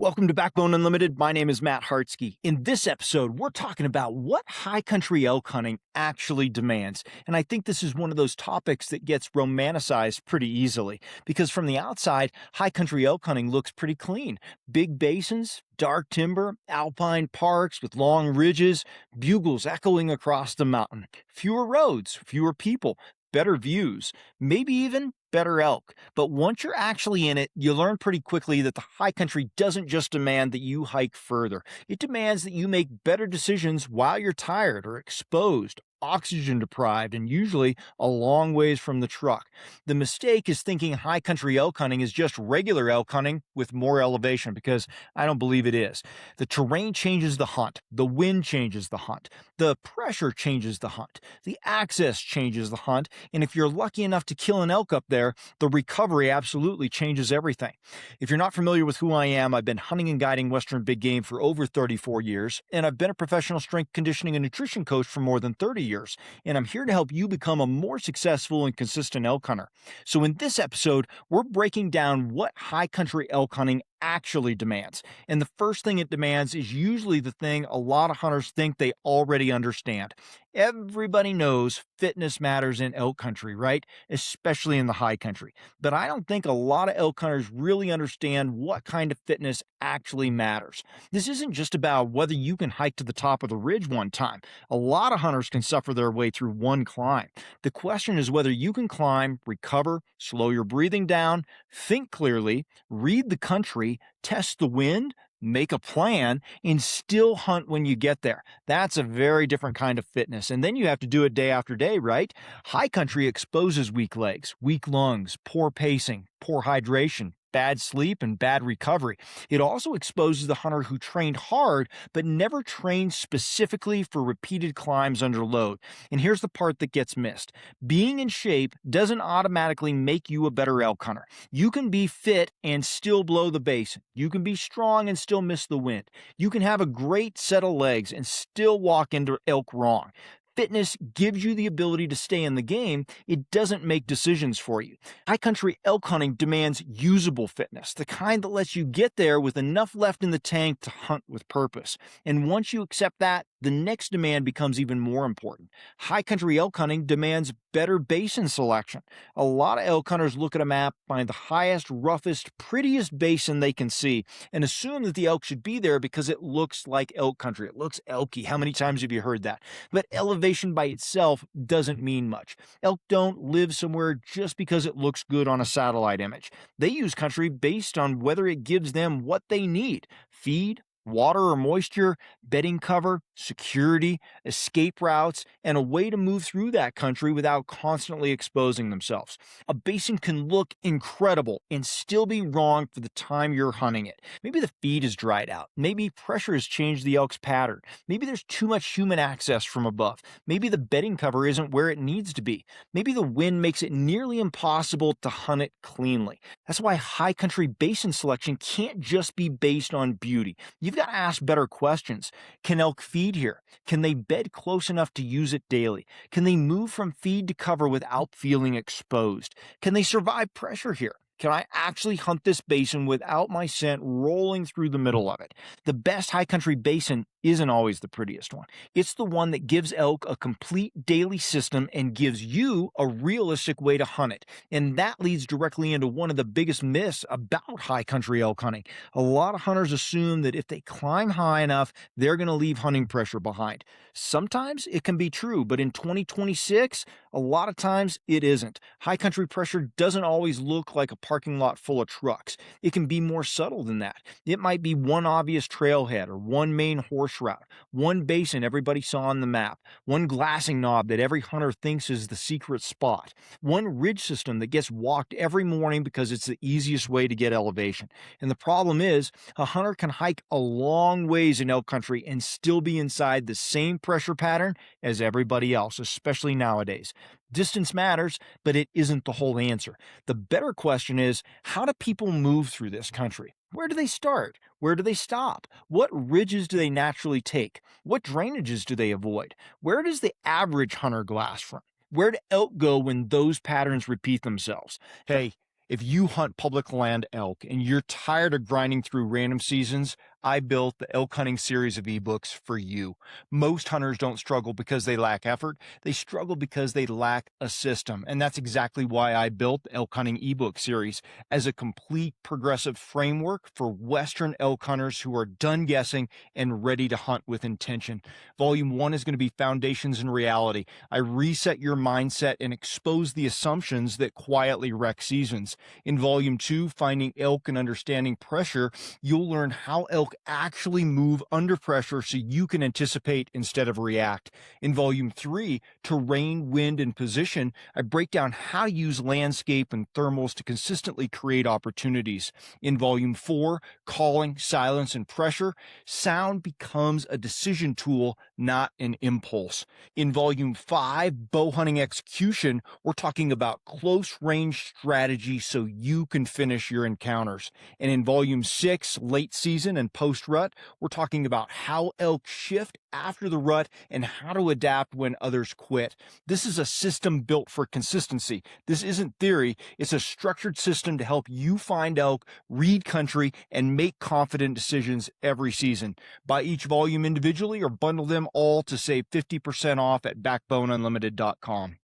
Welcome to Backbone Unlimited. My name is Matt Hartsky. In this episode, we're talking about what high country elk hunting actually demands. And I think this is one of those topics that gets romanticized pretty easily because from the outside, high country elk hunting looks pretty clean. Big basins, dark timber, alpine parks with long ridges, bugles echoing across the mountain, fewer roads, fewer people, better views, maybe even better elk. But once you're actually in it, you learn pretty quickly that the high country doesn't just demand that you hike further. It demands that you make better decisions while you're tired or exposed, oxygen deprived, and usually a long ways from the truck. The mistake is thinking high country elk hunting is just regular elk hunting with more elevation, because I don't believe it is. The terrain changes the hunt, the wind changes the hunt, the pressure changes the hunt, the access changes the hunt, and if you're lucky enough to kill an elk up there, the recovery absolutely changes everything. If you're not familiar with who I am, I've been hunting and guiding Western big game for over 34 years, and I've been a professional strength conditioning and nutrition coach for more than 30 years, and I'm here to help you become a more successful and consistent elk hunter. So in this episode, we're breaking down what high country elk hunting actually demands. And the first thing it demands is usually the thing a lot of hunters think they already understand. Everybody knows fitness matters in elk country, right? Especially in the high country. But I don't think a lot of elk hunters really understand what kind of fitness actually matters. This isn't just about whether you can hike to the top of the ridge one time. A lot of hunters can suffer their way through one climb. The question is whether you can climb, recover, slow your breathing down, think clearly, read the country, test the wind, make a plan, and still hunt when you get there. That's a very different kind of fitness. And then you have to do it day after day, right? High country exposes weak legs, weak lungs, poor pacing, poor hydration, bad sleep, and bad recovery. It also exposes the hunter who trained hard but never trained specifically for repeated climbs under load. And here's the part that gets missed. Being in shape doesn't automatically make you a better elk hunter. You can be fit and still blow the basin. You can be strong and still miss the wind. You can have a great set of legs and still walk into elk wrong. Fitness gives you the ability to stay in the game. It doesn't make decisions for you. High country elk hunting demands usable fitness, the kind that lets you get there with enough left in the tank to hunt with purpose. And once you accept that, the next demand becomes even more important. High country elk hunting demands better basin selection. A lot of elk hunters look at a map, find the highest, roughest, prettiest basin they can see, and assume that the elk should be there because it looks like elk country. It looks elky. How many times have you heard that? But elevation by itself doesn't mean much. Elk don't live somewhere just because it looks good on a satellite image. They use country based on whether it gives them what they need: feed, water or moisture, bedding cover, security, escape routes, and a way to move through that country without constantly exposing themselves. A basin can look incredible and still be wrong for the time you're hunting it. Maybe the feed is dried out. Maybe pressure has changed the elk's pattern. Maybe there's too much human access from above. Maybe the bedding cover isn't where it needs to be. Maybe the wind makes it nearly impossible to hunt it cleanly. That's why high country basin selection can't just be based on beauty. You've got to ask better questions. Can elk feed here? Can they bed close enough to use it daily? Can they move from feed to cover without feeling exposed? Can they survive pressure here? Can I actually hunt this basin without my scent rolling through the middle of it? The best high country basin isn't always the prettiest one. It's the one that gives elk a complete daily system and gives you a realistic way to hunt it. And that leads directly into one of the biggest myths about high country elk hunting. A lot of hunters assume that if they climb high enough, they're going to leave hunting pressure behind. Sometimes it can be true, but in 2026, a lot of times it isn't. High country pressure doesn't always look like a parking lot full of trucks. It can be more subtle than that. It might be one obvious trailhead or one main horse route, one basin everybody saw on the map, one glassing knob that every hunter thinks is the secret spot, one ridge system that gets walked every morning because it's the easiest way to get elevation. And the problem is, a hunter can hike a long ways in elk country and still be inside the same pressure pattern as everybody else, especially nowadays. Distance matters, but it isn't the whole answer. The better question is, how do people move through this country? Where do they start? Where do they stop? What ridges do they naturally take? What drainages do they avoid? Where does the average hunter glass from? Where do elk go when those patterns repeat themselves? Hey, If you hunt public land elk and you're tired of grinding through random seasons, I built the Elk Hunting series of ebooks for you. Most hunters don't struggle because they lack effort. They struggle because they lack a system. And that's exactly why I built the Elk Hunting E-book Series as a complete progressive framework for Western elk hunters who are done guessing and ready to hunt with intention. Volume 1 is going to be Foundations and Reality. I reset your mindset and expose the assumptions that quietly wreck seasons. In Volume 2, Finding Elk and Understanding Pressure, you'll learn how elk actually move under pressure so you can anticipate instead of react. In Volume 3, Terrain, Wind, and Position, I break down how to use landscape and thermals to consistently create opportunities. In Volume 4, Calling, Silence, and Pressure, sound becomes a decision tool, not an impulse. In Volume 5, Bow Hunting Execution, we're talking about close range strategy so you can finish your encounters. And in Volume 6, Late Season and Post Rut, we're talking about how elk shift after the rut and how to adapt when others quit. This is a system built for consistency. This isn't theory, it's a structured system to help you find elk, read country, and make confident decisions every season. Buy each volume individually or bundle them all to save 50% off at backboneunlimited.com.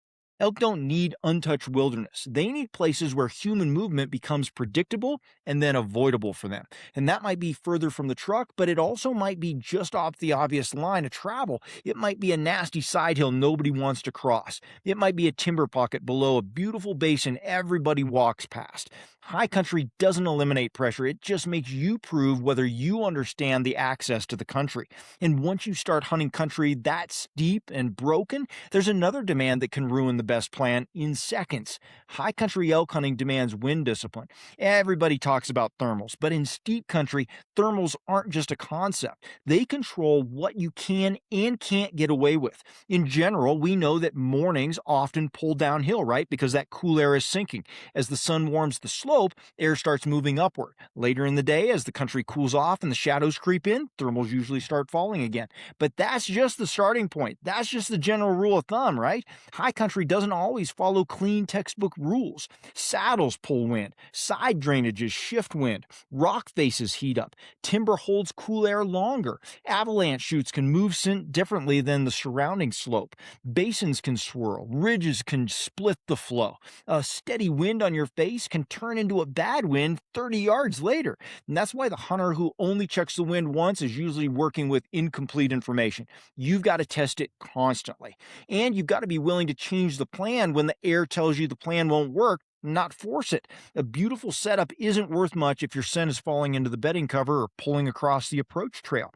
Elk don't need untouched wilderness. They need places where human movement becomes predictable and then avoidable for them. And that might be further from the truck, but it also might be just off the obvious line of travel. It might be a nasty side hill nobody wants to cross. It might be a timber pocket below a beautiful basin everybody walks past. High country doesn't eliminate pressure. It just makes you prove whether you understand the access to the country. And once you start hunting country that's steep and broken, there's another demand that can ruin the best plan in seconds. High country elk hunting demands wind discipline. Everybody talks about thermals, but in steep country, thermals aren't just a concept. They control what you can and can't get away with. In general, we know that mornings often pull downhill, right? Because that cool air is sinking. As the sun warms the slope, air starts moving upward. Later in the day, as the country cools off and the shadows creep in, thermals usually start falling again. But that's just the starting point. That's just the general rule of thumb, right? High country doesn't always follow clean textbook rules. Saddles pull wind, side drainages shift wind, rock faces heat up, timber holds cool air longer, avalanche chutes can move scent differently than the surrounding slope, basins can swirl, ridges can split the flow. A steady wind on your face can turn into a bad wind 30 yards later. And that's why the hunter who only checks the wind once is usually working with incomplete information. You've got to test it constantly. And you've got to be willing to change the plan when the air tells you the plan won't work, not force it. A beautiful setup isn't worth much if your scent is falling into the bedding cover or pulling across the approach trail.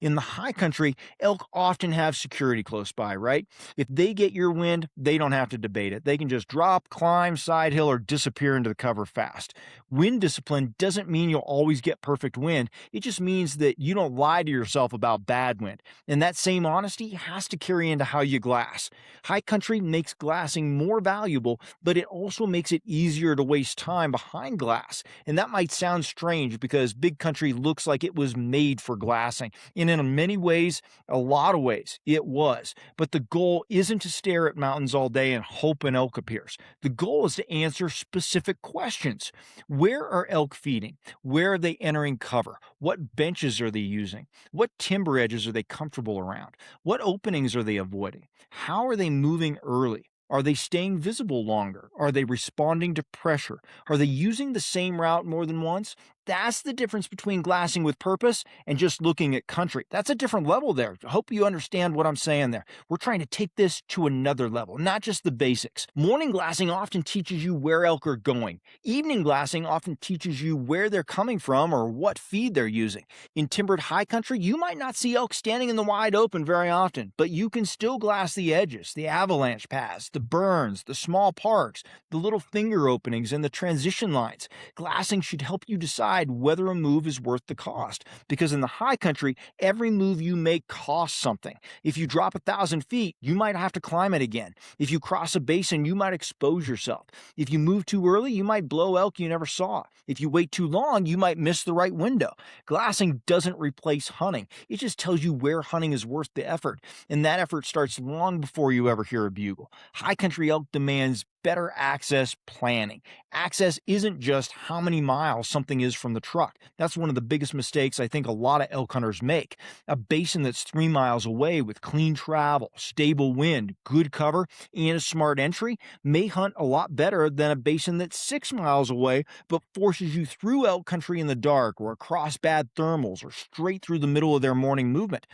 In the high country, elk often have security close by, right? If they get your wind, they don't have to debate it. They can just drop, climb, side hill, or disappear into the cover fast. Wind discipline doesn't mean you'll always get perfect wind. It just means that you don't lie to yourself about bad wind. And that same honesty has to carry into how you glass. High country makes glassing more valuable, but it also makes it easier to waste time behind glass. And that might sound strange because big country looks like it was made for glassing. And in many ways, a lot of ways, it was. But the goal isn't to stare at mountains all day and hope an elk appears. The goal is to answer specific questions. Where are elk feeding? Where are they entering cover? What benches are they using? What timber edges are they comfortable around? What openings are they avoiding? How are they moving early? Are they staying visible longer? Are they responding to pressure? Are they using the same route more than once? That's the difference between glassing with purpose and just looking at country. That's a different level there. I hope you understand what I'm saying there. We're trying to take this to another level, not just the basics. Morning glassing often teaches you where elk are going. Evening glassing often teaches you where they're coming from or what feed they're using. In timbered high country, you might not see elk standing in the wide open very often, but you can still glass the edges, the avalanche paths, the burns, the small parks, the little finger openings, and the transition lines. Glassing should help you decide whether a move is worth the cost, because in the high country, every move you make costs something. If you drop 1,000 feet, you might have to climb it again. If you cross a basin, you might expose yourself. If you move too early, you might blow elk you never saw. If you wait too long, you might miss the right window. Glassing doesn't replace hunting. It just tells you where hunting is worth the effort, and that effort starts long before you ever hear a bugle. High country elk demands better access planning. Access isn't just how many miles something is from the truck. That's one of the biggest mistakes I think a lot of elk hunters make. A basin that's 3 miles away with clean travel, stable wind, good cover, and a smart entry may hunt a lot better than a basin that's 6 miles away but forces you through elk country in the dark or across bad thermals or straight through the middle of their morning movement.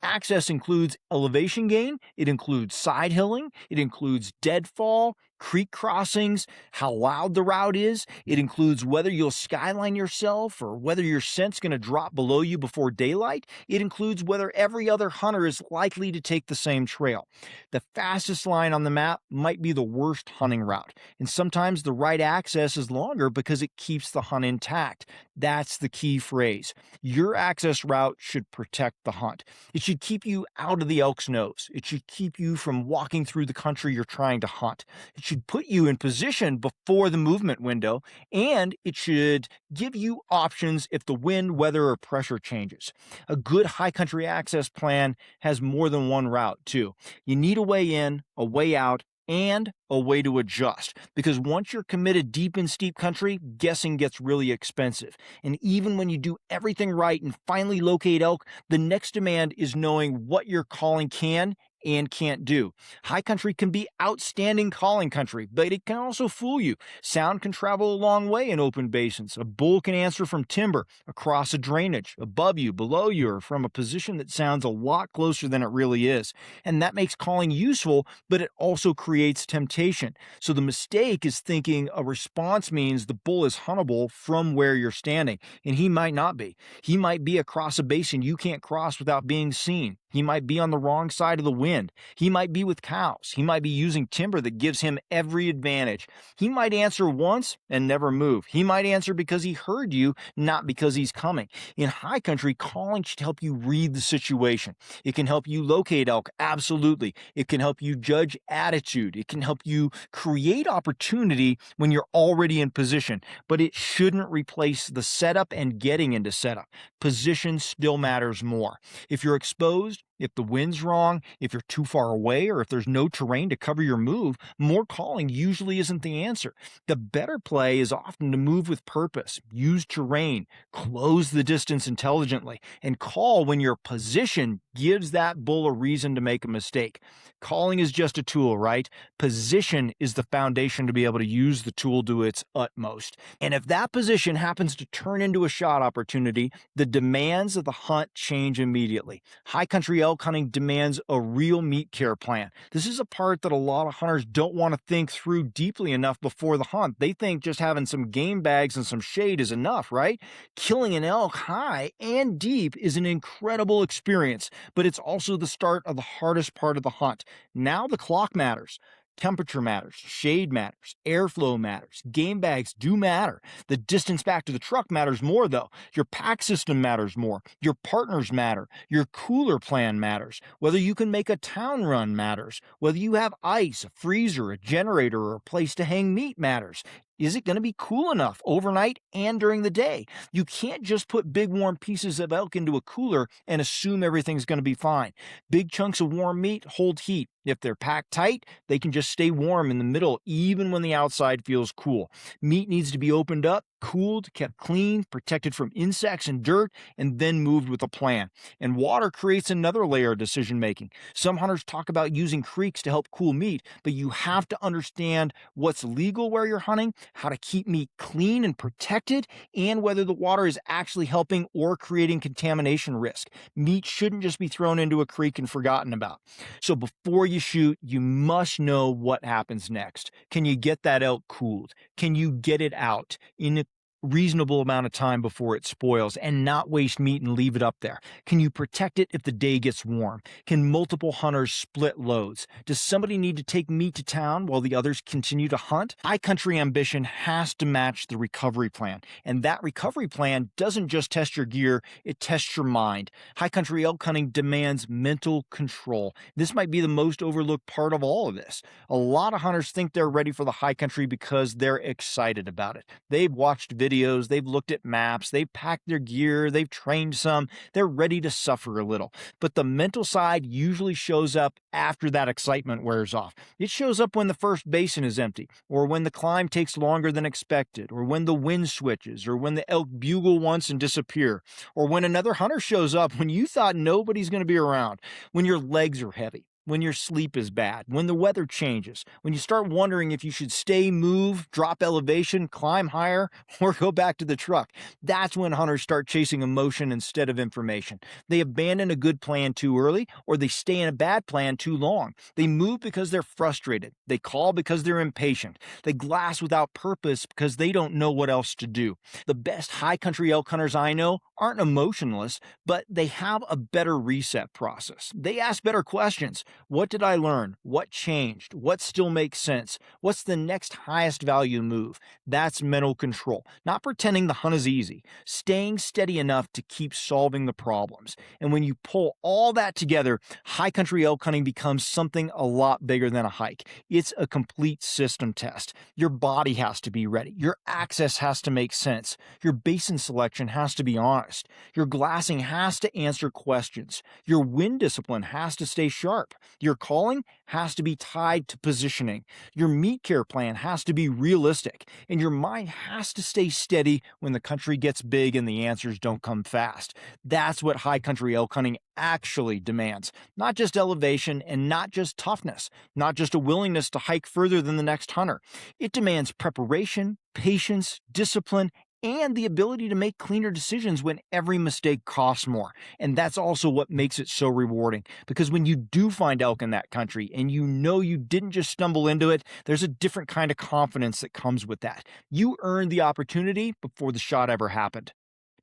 Access includes elevation gain, it includes side hilling, it includes deadfall, creek crossings, how loud the route is. It includes whether you'll skyline yourself or whether your scent's going to drop below you before daylight. It includes whether every other hunter is likely to take the same trail. The fastest line on the map might be the worst hunting route, and sometimes the right access is longer because it keeps the hunt intact. That's the key phrase. Your access route should protect the hunt. It should keep you out of the elk's nose. It should keep you from walking through the country you're trying to hunt. It should put you in position before the movement window, and it should give you options if the wind, weather, or pressure changes. A good high country access plan has more than one route, too. You need a way in, a way out, and a way to adjust, because once you're committed deep in steep country, guessing gets really expensive. And even when you do everything right and finally locate elk, the next demand is knowing what your calling can and can't do. High country can be outstanding calling country, but it can also fool you. Sound can travel a long way in open basins. A bull can answer from timber, across a drainage, above you, below you, or from a position that sounds a lot closer than it really is. And that makes calling useful, but it also creates temptation. So the mistake is thinking a response means the bull is huntable from where you're standing, and he might not be. He might be across a basin you can't cross without being seen. He might be on the wrong side of the wind. He might be with cows. He might be using timber that gives him every advantage. He might answer once and never move. He might answer because he heard you, not because he's coming. In high country, calling should help you read the situation. It can help you locate elk, absolutely. It can help you judge attitude. It can help you create opportunity when you're already in position, but it shouldn't replace the setup and getting into setup. Position still matters more. If you're exposed, if the wind's wrong, if you're too far away, or if there's no terrain to cover your move, more calling usually isn't the answer. The better play is often to move with purpose, use terrain, close the distance intelligently, and call when your position gives that bull a reason to make a mistake. Calling is just a tool, right? Position is the foundation to be able to use the tool to its utmost. And if that position happens to turn into a shot opportunity, the demands of the hunt change immediately. High country elk hunting demands a real meat care plan. This is a part that a lot of hunters don't want to think through deeply enough before the hunt. They think just having some game bags and some shade is enough, right? Killing an elk high and deep is an incredible experience, but it's also the start of the hardest part of the hunt. Now the clock matters. Temperature matters, shade matters, airflow matters, game bags do matter. The distance back to the truck matters more though. Your pack system matters more. Your partners matter. Your cooler plan matters. Whether you can make a town run matters. Whether you have ice, a freezer, a generator, or a place to hang meat matters. Is it going to be cool enough overnight and during the day? You can't just put big warm pieces of elk into a cooler and assume everything's going to be fine. Big chunks of warm meat hold heat. If they're packed tight, they can just stay warm in the middle even when the outside feels cool. Meat needs to be opened up, cooled, kept clean, protected from insects and dirt, and then moved with a plan. And water creates another layer of decision making. Some hunters talk about using creeks to help cool meat, but you have to understand what's legal where you're hunting, how to keep meat clean and protected, and whether the water is actually helping or creating contamination risk. Meat shouldn't just be thrown into a creek and forgotten about. So before you shoot, you must know what happens next. Can you get that elk cooled? Can you get it out in a reasonable amount of time before it spoils and not waste meat and leave it up there? Can you protect it if the day gets warm? Can multiple hunters split loads? Does somebody need to take meat to town while the others continue to hunt? High country ambition has to match the recovery plan, and that recovery plan doesn't just test your gear, it tests your mind. High country elk hunting demands mental control. This might be the most overlooked part of all of this. A lot of hunters think they're ready for the high country because they're excited about it. They've watched videos videos, they've looked at maps, they've packed their gear, they've trained some, they're ready to suffer a little. But the mental side usually shows up after that excitement wears off. It shows up when the first basin is empty, or when the climb takes longer than expected, or when the wind switches, or when the elk bugle once and disappear, or when another hunter shows up when you thought nobody's going to be around, when your legs are heavy, when your sleep is bad, when the weather changes, when you start wondering if you should stay, move, drop elevation, climb higher, or go back to the truck. That's when hunters start chasing emotion instead of information. They abandon a good plan too early, or they stay in a bad plan too long. They move because they're frustrated. They call because they're impatient. They glass without purpose because they don't know what else to do. The best high country elk hunters I know aren't emotionless, but they have a better reset process. They ask better questions. What did I learn? What changed? What still makes sense? What's the next highest value move? That's mental control, not pretending the hunt is easy, staying steady enough to keep solving the problems. And when you pull all that together, high country elk hunting becomes something a lot bigger than a hike. It's a complete system test. Your body has to be ready. Your access has to make sense. Your basin selection has to be honest. Your glassing has to answer questions. Your wind discipline has to stay sharp. Your calling has to be tied to positioning. Your meat care plan has to be realistic. And your mind has to stay steady when the country gets big and the answers don't come fast. That's what high country elk hunting actually demands. Not just elevation and not just toughness, not just a willingness to hike further than the next hunter. It demands preparation, patience, discipline, and the ability to make cleaner decisions when every mistake costs more. And that's also what makes it so rewarding, because when you do find elk in that country and you know you didn't just stumble into it, there's a different kind of confidence that comes with that. You earned the opportunity before the shot ever happened.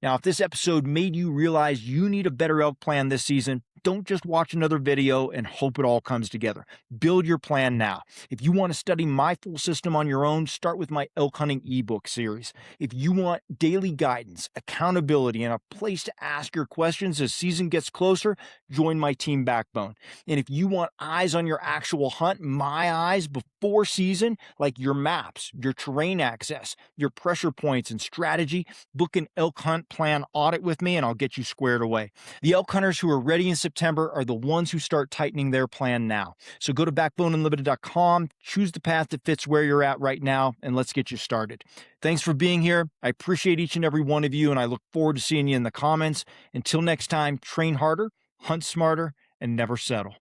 Now, if this episode made you realize you need a better elk plan this season, don't just watch another video and hope it all comes together. Build your plan now. If you want to study my full system on your own, start with my Elk Hunting E-book Series. If you want daily guidance, accountability, and a place to ask your questions as season gets closer, join my team Backbone. And if you want eyes on your actual hunt, my eyes before season, like your maps, your terrain access, your pressure points and strategy, book an Elk Hunt Plan Audit with me and I'll get you squared away. The elk hunters who are ready in September are the ones who start tightening their plan now. So go to backboneunlimited.com, choose the path that fits where you're at right now, and let's get you started. Thanks for being here. I appreciate each and every one of you, and I look forward to seeing you in the comments. Until next time, train harder, hunt smarter, and never settle.